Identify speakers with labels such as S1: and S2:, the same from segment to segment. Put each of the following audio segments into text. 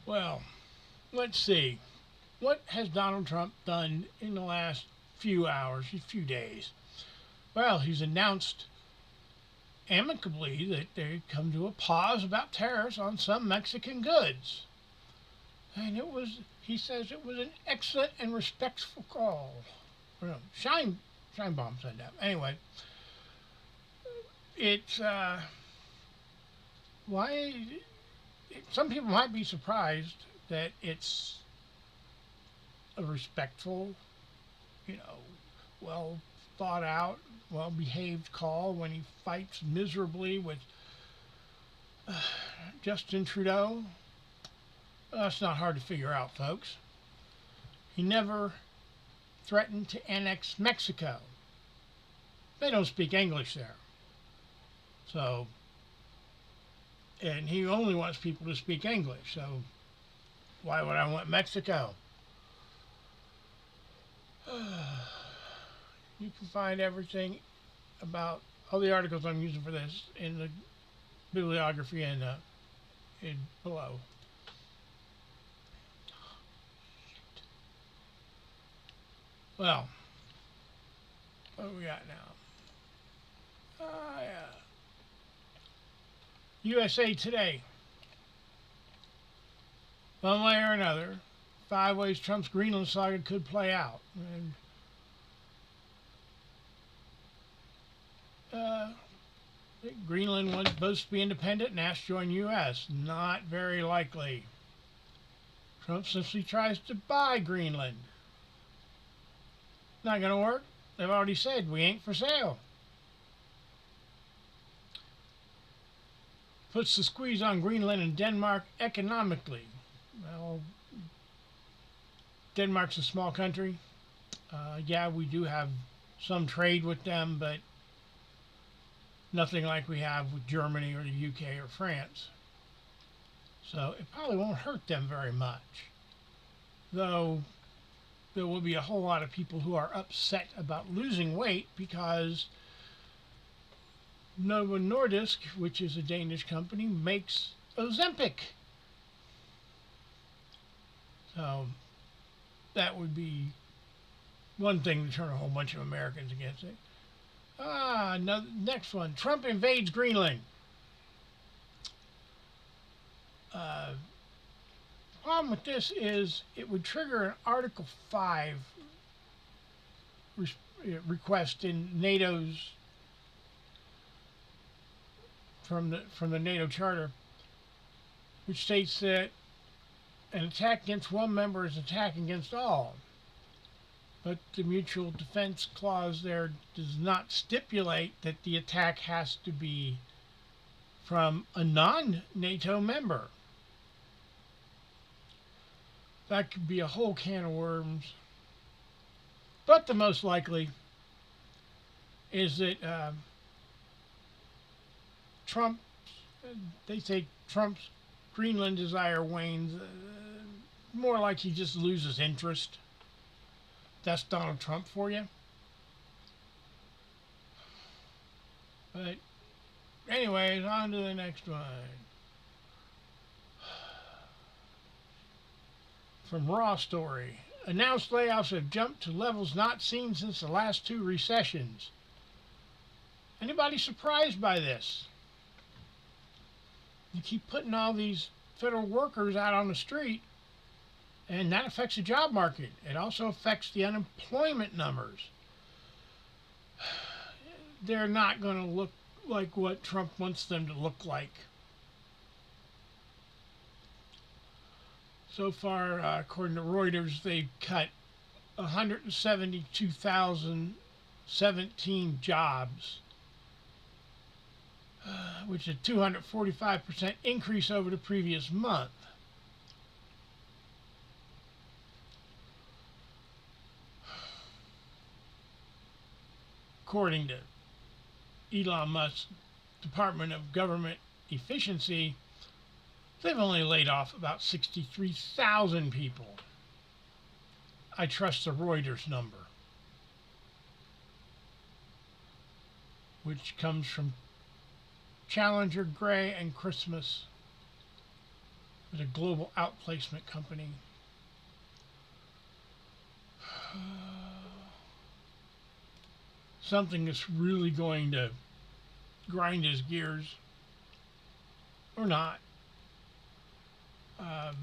S1: Well, let's see. What has Donald Trump done in the last few hours, few days? Well, he's announced amicably that they come to a pause about tariffs on some Mexican goods. And he says it was an excellent and respectful call. No, Scheinbaum said that. Anyway, it's, why, some people might be surprised that it's a respectful, you know, well thought out, well behaved call when he fights miserably with Justin Trudeau. That's not hard to figure out, folks. He never threatened to annex Mexico. They don't speak English there. So, and he only wants people to speak English. So, why would I want Mexico? You can find everything about all the articles I'm using for this in the bibliography and in below. Well, what do we got now? Yeah. USA Today. One way or another, 5 ways Trump's Greenland saga could play out. And Greenland was supposed to be independent and asked to join U.S. Not very likely. Trump simply tries to buy Greenland. Not going to work. They've already said we ain't for sale. Puts the squeeze on Greenland and Denmark economically. Well, Denmark's a small country. Yeah, we do have some trade with them, but nothing like we have with Germany or the UK or France. So it probably won't hurt them very much. Though there will be a whole lot of people who are upset about losing weight because Novo Nordisk, which is a Danish company, makes Ozempic. So that would be one thing to turn a whole bunch of Americans against it. No, next one. Trump invades Greenland. Problem with this is it would trigger an Article 5 request in NATO's from the NATO Charter, which states that an attack against one member is an attack against all. But the mutual defense clause there does not stipulate that the attack has to be from a non-NATO member. That could be a whole can of worms. But the most likely is that Trump, they say Trump's Greenland desire wanes. More like he just loses interest. That's Donald Trump for you. But anyways, on to the next one. From Raw Story. Announced layoffs have jumped to levels not seen since the last two recessions. Anybody surprised by this? You keep putting all these federal workers out on the street, and that affects the job market. It also affects the unemployment numbers. They're not going to look like what Trump wants them to look like. So far, according to Reuters, they've cut 172,017 jobs, which is a 245% increase over the previous month. According to Elon Musk's Department of Government Efficiency, they've only laid off about 63,000 people. I trust the Reuters number, which comes from Challenger, Gray, and Christmas, with a global outplacement company. Something that's really going to grind his gears, or not. Um,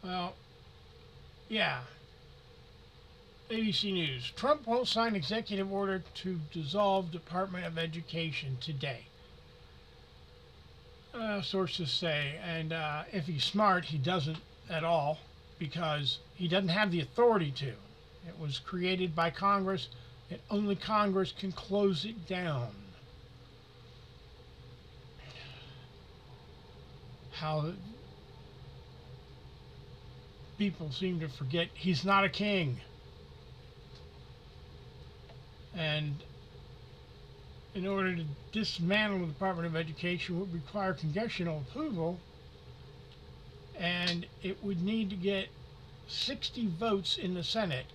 S1: well, yeah. ABC News. Trump won't sign executive order to dissolve Department of Education today. Sources say, and if he's smart, he doesn't at all, because he doesn't have the authority to. It was created by Congress, and only Congress can close it down. How people seem to forget he's not a king. And in order to dismantle the Department of Education would require congressional approval, and it would need to get 60 votes in the Senate.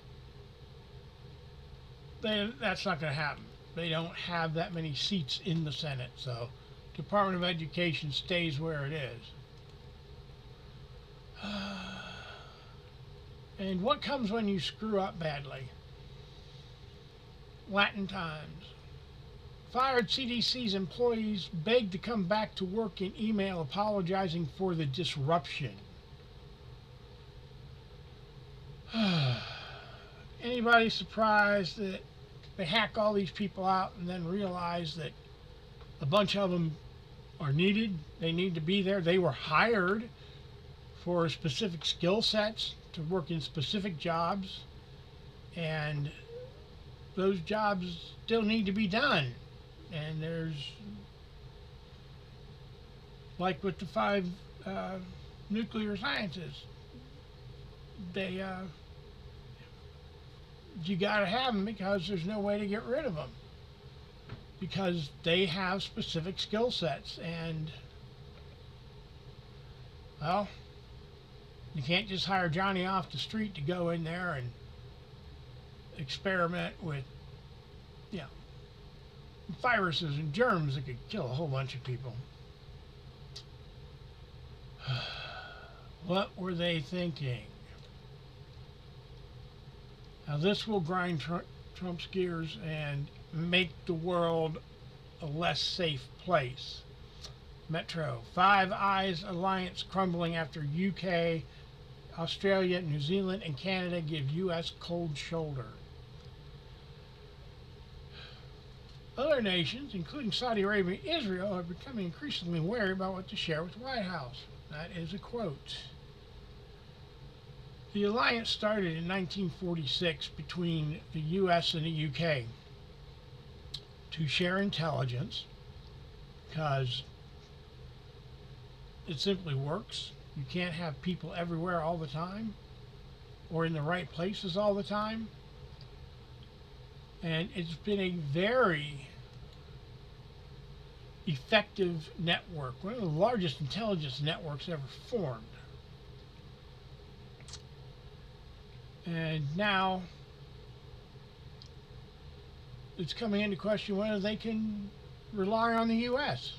S1: That's not going to happen. They don't have that many seats in the Senate, so Department of Education stays where it is. And what comes when you screw up badly? Latin Times. Fired CDC's employees begged to come back to work in email apologizing for the disruption. Anybody surprised that they hack all these people out and then realize that a bunch of them are needed? They need to be there. They were hired for specific skill sets to work in specific jobs, and those jobs still need to be done. And there's, like with the 5 nuclear scientists, they you got to have them because there's no way to get rid of them, because they have specific skill sets. And well, you can't just hire Johnny off the street to go in there and experiment with, you know, viruses and germs that could kill a whole bunch of people. What were they thinking? Now this will grind Trump's gears and make the world a less safe place. Metro. Five Eyes alliance crumbling after UK, Australia, New Zealand, and Canada give US cold shoulder. Other nations, including Saudi Arabia and Israel, are becoming increasingly wary about what to share with the White House. That is a quote. The alliance started in 1946 between the US and the UK to share intelligence, because it simply works. You can't have people everywhere all the time or in the right places all the time. And it's been a very effective network, one of the largest intelligence networks ever formed. And now it's coming into question whether they can rely on the U.S.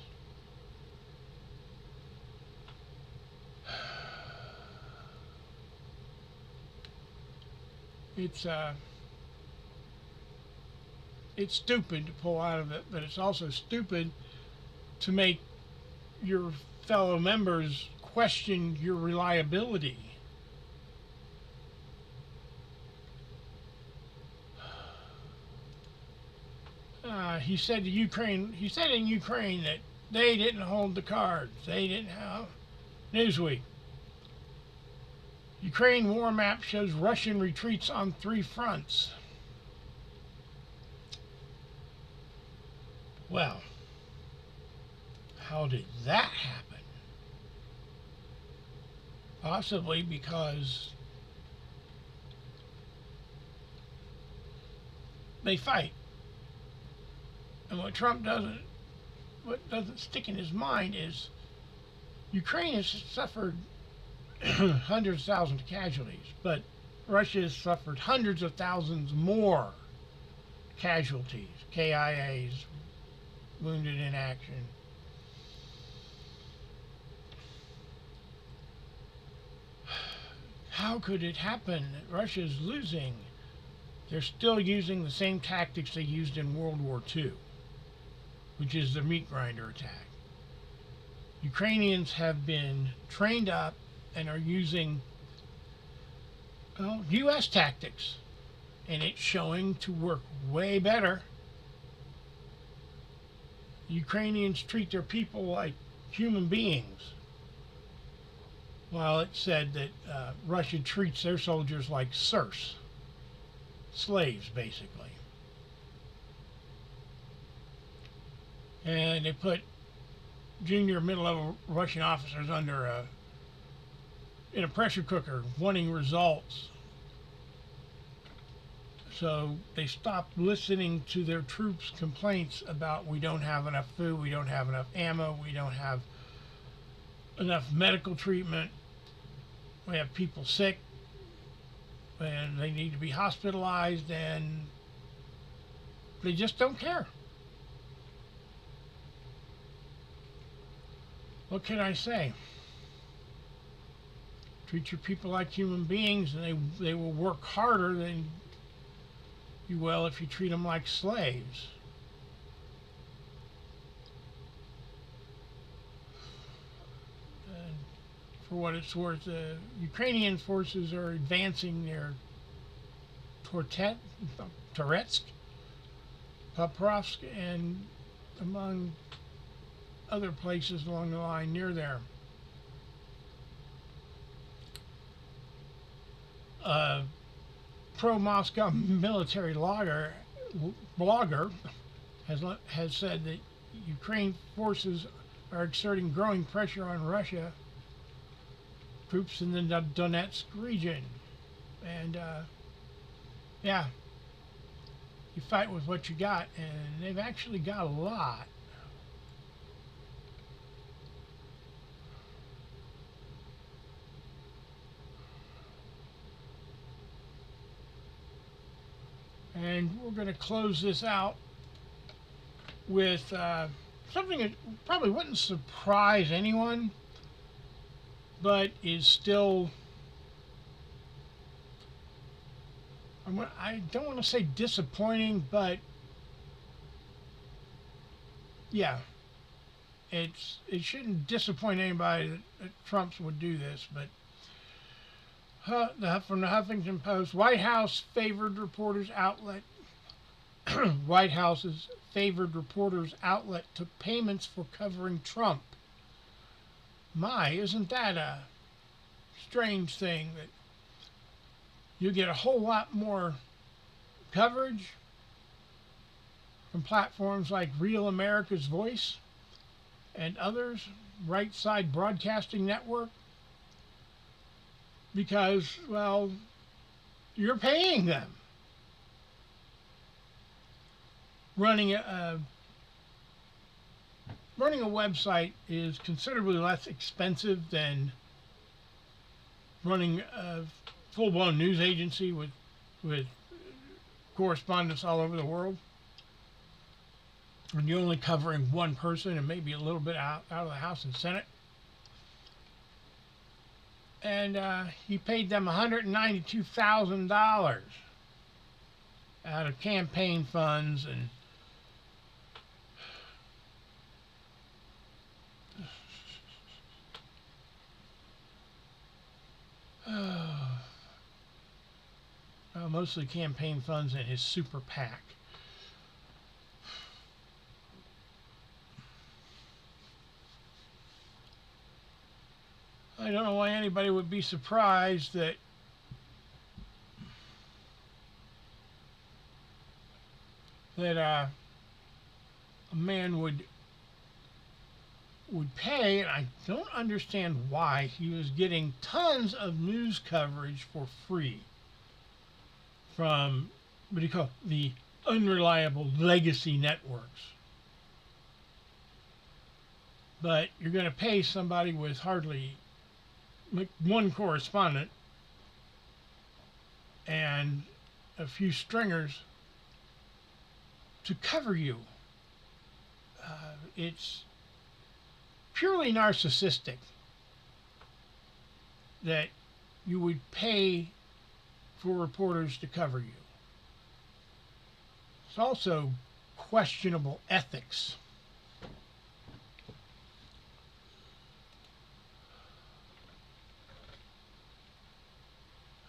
S1: It's stupid to pull out of it, but it's also stupid to make your fellow members question your reliability. He said in Ukraine that they didn't hold the cards. They didn't have. Newsweek. Ukraine war map shows Russian retreats on 3 fronts. Well, how did that happen? Possibly because they fight. And what doesn't stick in his mind is Ukraine has suffered hundreds of thousands of casualties, but Russia has suffered hundreds of thousands more casualties, KIAs, wounded in action. How could it happen that Russia's losing? They're still using the same tactics they used in World War II, which is the meat grinder attack. Ukrainians have been trained up and are using U.S. tactics, and it's showing to work way better. Ukrainians treat their people like human beings, while it's said that Russia treats their soldiers like serfs, slaves, basically. And they put junior mid-level Russian officers in a pressure cooker wanting results. So they stopped listening to their troops' complaints about we don't have enough food, we don't have enough ammo, we don't have enough medical treatment, we have people sick and they need to be hospitalized, and they just don't care. What can I say? Treat your people like human beings and they will work harder than you will if you treat them like slaves. And for what it's worth, the Ukrainian forces are advancing near Toretsk, Poprovsk, and among other places along the line near there. Pro-Moscow military blogger has said that Ukraine forces are exerting growing pressure on Russia troops in the Donetsk region. And yeah, you fight with what you got, and they've actually got a lot. And we're going to close this out with something that probably wouldn't surprise anyone, but is still, I don't want to say disappointing, but yeah, it shouldn't disappoint anybody that Trump would do this, but from the Huffington Post, White House favored reporters outlet. White House's favored reporters outlet took payments for covering Trump. My, isn't that a strange thing that you get a whole lot more coverage from platforms like Real America's Voice and others, Right Side Broadcasting Network, because, well, you're paying them. Running a website is considerably less expensive than running a full-blown news agency with correspondents all over the world. And you're only covering one person and maybe a little bit out of the House and Senate. And he paid them $192,000 out of campaign funds, and mostly campaign funds and his super PAC. I don't know why anybody would be surprised that a man would pay, and I don't understand why. He was getting tons of news coverage for free from what do you call it, the unreliable legacy networks. But you're going to pay somebody with hardly one correspondent and a few stringers to cover you. It's purely narcissistic that you would pay for reporters to cover you. It's also questionable ethics.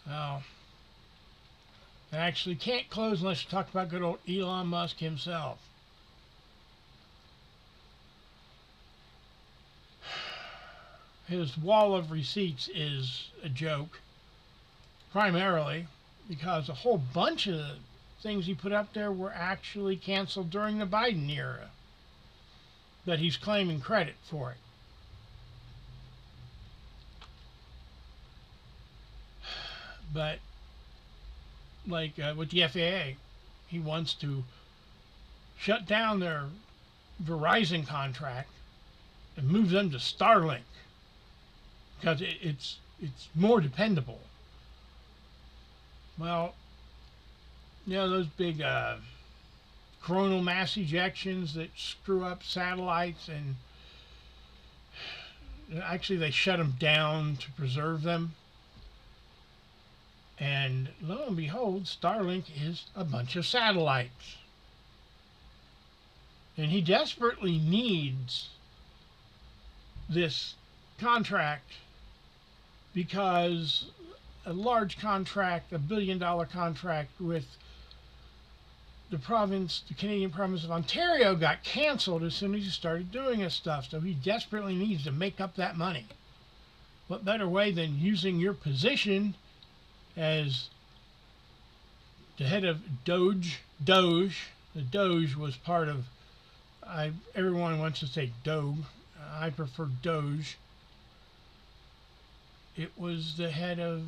S1: Well, I actually can't close unless you talk about good old Elon Musk himself. His wall of receipts is a joke, primarily because a whole bunch of the things he put up there were actually canceled during the Biden era, but he's claiming credit for it. But like with the FAA, he wants to shut down their Verizon contract and move them to Starlink because it's more dependable. Well, you know those big coronal mass ejections that screw up satellites, and actually they shut them down to preserve them. And lo and behold, Starlink is a bunch of satellites. And he desperately needs this contract because a large contract, $1 billion contract with the Canadian province of Ontario got canceled as soon as he started doing this stuff. So he desperately needs to make up that money. What better way than using your position as the head of Doge. The Doge was part of, everyone wants to say Doge. I prefer Doge. It was the head of,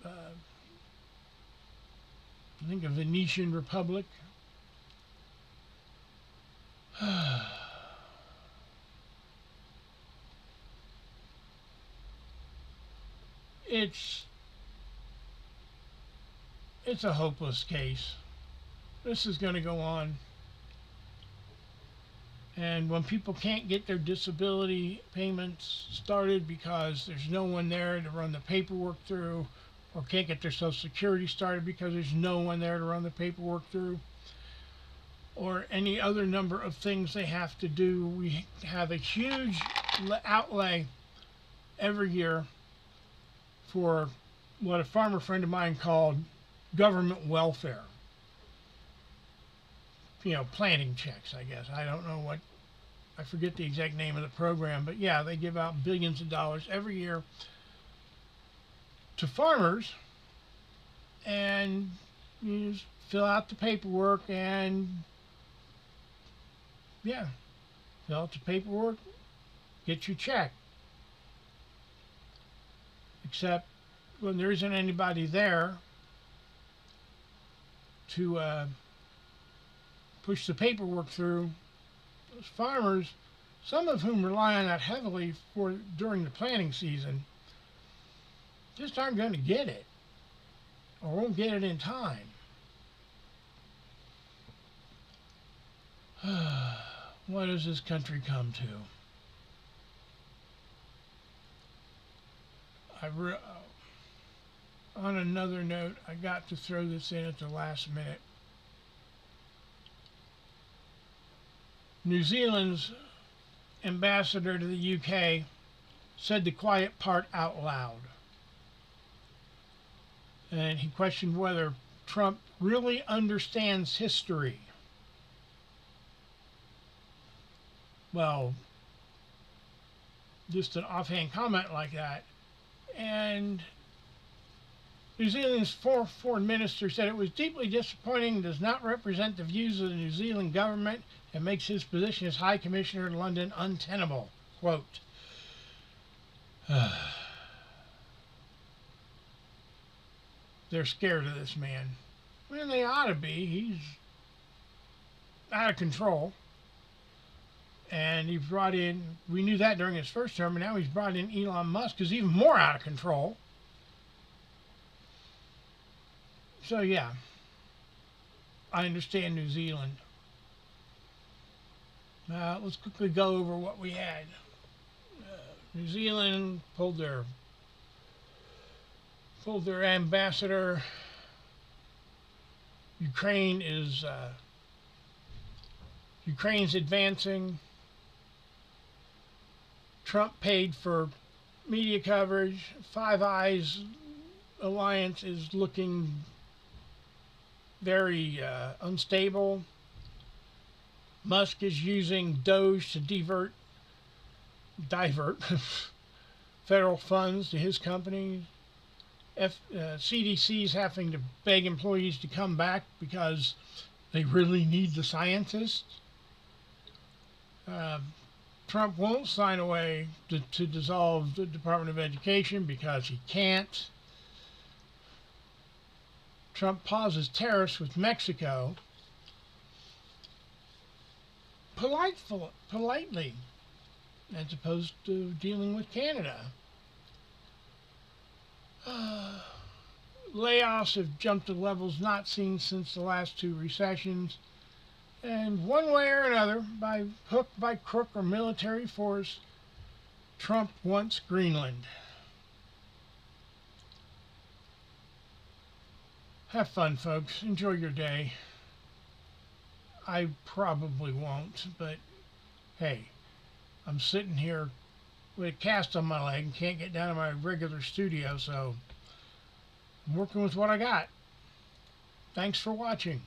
S1: I think, a Venetian Republic. It's a hopeless case. This is going to go on. And when people can't get their disability payments started because there's no one there to run the paperwork through, or can't get their Social Security started because there's no one there to run the paperwork through, or any other number of things they have to do, we have a huge outlay every year for what a farmer friend of mine called government welfare. You know, planting checks, I guess. I don't know what, I forget the exact name of the program, but yeah, they give out billions of dollars every year to farmers, and you just fill out the paperwork and, yeah, fill out the paperwork, get your check. Except when there isn't anybody there to push the paperwork through, those farmers, some of whom rely on that heavily during the planting season, just aren't going to get it, or won't get it in time. What has this country come to? On another note, I got to throw this in at the last minute. New Zealand's ambassador to the UK said the quiet part out loud. And he questioned whether Trump really understands history. Well, just an offhand comment like that. And New Zealand's foreign minister said it was deeply disappointing, does not represent the views of the New Zealand government, and makes his position as High Commissioner in London untenable. Quote, they're scared of this man. Well, they ought to be. He's out of control. And he brought in, we knew that during his first term, and now he's brought in Elon Musk, who's even more out of control. So, yeah. I understand New Zealand. Let's quickly go over what we had. New Zealand pulled their ambassador. Ukraine's advancing. Trump paid for media coverage. Five Eyes alliance is looking very unstable. Musk is using Doge to divert federal funds to his company. CDC is having to beg employees to come back because they really need the scientists. Trump won't sign away to dissolve the Department of Education because he can't. Trump pauses tariffs with Mexico politely, as opposed to dealing with Canada. Layoffs have jumped to levels not seen since the last two recessions. And one way or another, by hook, by crook, or military force, Trump wants Greenland. Have fun, folks. Enjoy your day. I probably won't, but hey, I'm sitting here with a cast on my leg and can't get down to my regular studio, so I'm working with what I got. Thanks for watching.